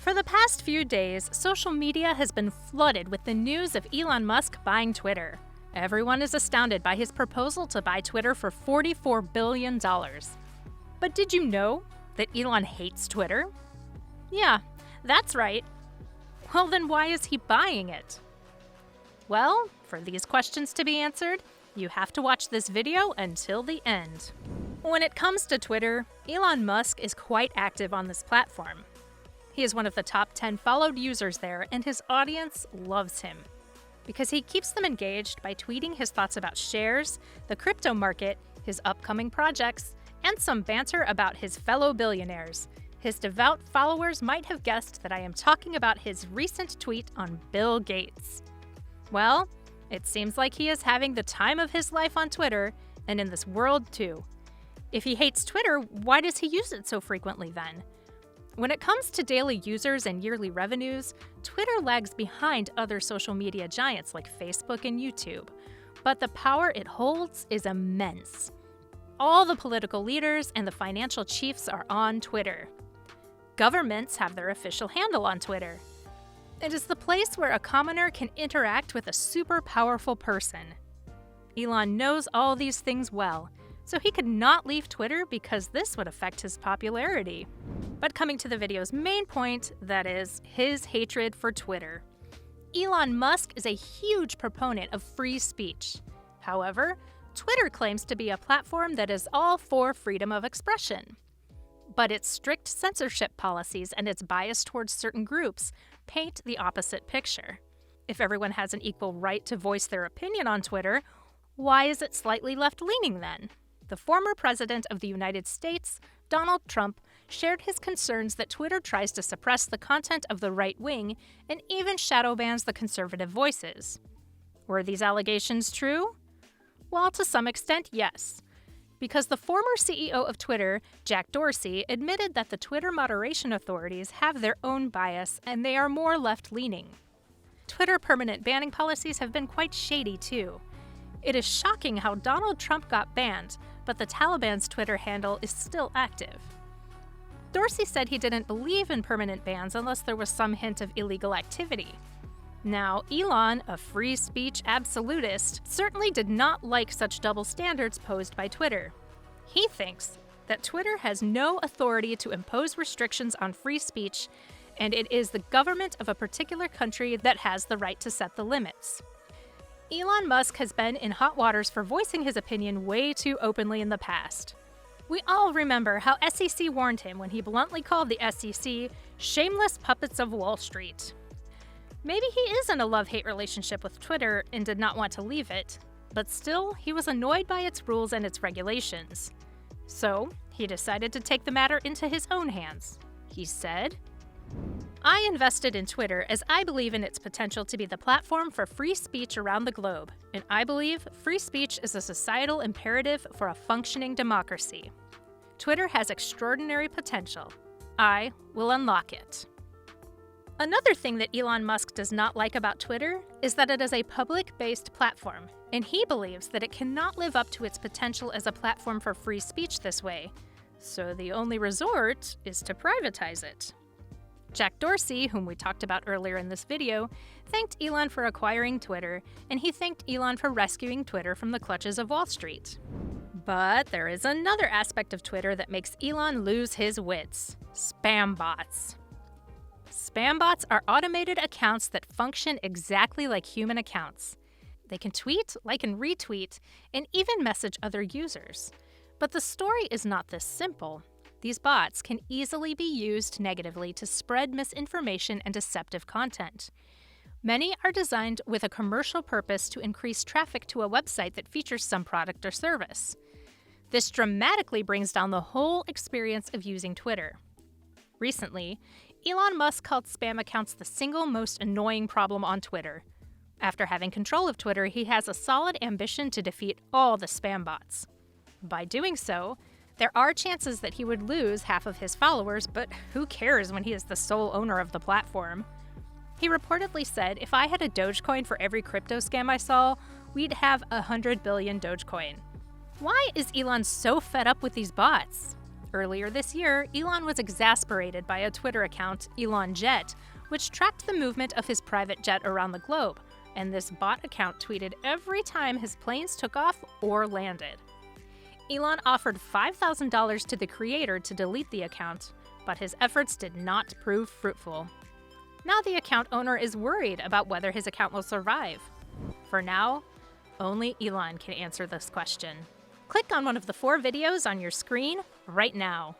For the past few days, social media has been flooded with the news of Elon Musk buying Twitter. Everyone is astounded by his proposal to buy Twitter for $44 billion. But did you know that Elon hates Twitter? Yeah, that's right. Well, then why is he buying it? Well, for these questions to be answered, you have to watch this video until the end. When it comes to Twitter, Elon Musk is quite active on this platform. He is one of the top 10 followed users there, and his audience loves him because he keeps them engaged by tweeting his thoughts about shares, the crypto market, his upcoming projects, and some banter about his fellow billionaires. His devout followers might have guessed that I am talking about his recent tweet on Bill Gates. Well, it seems like he is having the time of his life on Twitter and in this world too. If he hates Twitter, why does he use it so frequently then? When it comes to daily users and yearly revenues, Twitter lags behind other social media giants like Facebook and YouTube. But the power it holds is immense. All the political leaders and the financial chiefs are on Twitter. Governments have their official handle on Twitter. It is the place where a commoner can interact with a super powerful person. Elon knows all these things well, so he could not leave Twitter because this would affect his popularity. But coming to the video's main point, that is, his hatred for Twitter. Elon Musk is a huge proponent of free speech. However, Twitter claims to be a platform that is all for freedom of expression. But its strict censorship policies and its bias towards certain groups paint the opposite picture. If everyone has an equal right to voice their opinion on Twitter, why is it slightly left-leaning then? The former president of the United States, Donald Trump, shared his concerns that Twitter tries to suppress the content of the right wing and even shadow bans the conservative voices. Were these allegations true? Well, to some extent, yes. Because the former CEO of Twitter, Jack Dorsey, admitted that the Twitter moderation authorities have their own bias and they are more left-leaning. Twitter permanent banning policies have been quite shady, too. It is shocking how Donald Trump got banned, but the Taliban's Twitter handle is still active. Dorsey said he didn't believe in permanent bans unless there was some hint of illegal activity. Now, Elon, a free speech absolutist, certainly did not like such double standards posed by Twitter. He thinks that Twitter has no authority to impose restrictions on free speech, and it is the government of a particular country that has the right to set the limits. Elon Musk has been in hot waters for voicing his opinion way too openly in the past. We all remember how SEC warned him when he bluntly called the SEC shameless puppets of Wall Street. Maybe he is in a love-hate relationship with Twitter and did not want to leave it, but still, he was annoyed by its rules and its regulations. So, he decided to take the matter into his own hands. He said, "I invested in Twitter as I believe in its potential to be the platform for free speech around the globe, and I believe free speech is a societal imperative for a functioning democracy. Twitter has extraordinary potential. I will unlock it." Another thing that Elon Musk does not like about Twitter is that it is a public-based platform, and he believes that it cannot live up to its potential as a platform for free speech this way, so the only resort is to privatize it. Jack Dorsey, whom we talked about earlier in this video, thanked Elon for acquiring Twitter, and he thanked Elon for rescuing Twitter from the clutches of Wall Street. But there is another aspect of Twitter that makes Elon lose his wits: spam bots. Spam bots are automated accounts that function exactly like human accounts. They can tweet, like and retweet, and even message other users. But the story is not this simple. These bots can easily be used negatively to spread misinformation and deceptive content. Many are designed with a commercial purpose to increase traffic to a website that features some product or service. This dramatically brings down the whole experience of using Twitter. Recently, Elon Musk called spam accounts the single most annoying problem on Twitter. After having control of Twitter, he has a solid ambition to defeat all the spam bots. By doing so, there are chances that he would lose half of his followers, but who cares when he is the sole owner of the platform? He reportedly said, "If I had a Dogecoin for every crypto scam I saw, we'd have 100 billion Dogecoin." Why is Elon so fed up with these bots? Earlier this year, Elon was exasperated by a Twitter account, Elon Jet, which tracked the movement of his private jet around the globe, and this bot account tweeted every time his planes took off or landed. Elon offered $5,000 to the creator to delete the account, but his efforts did not prove fruitful. Now the account owner is worried about whether his account will survive. For now, only Elon can answer this question. Click on one of the 4 videos on your screen right now.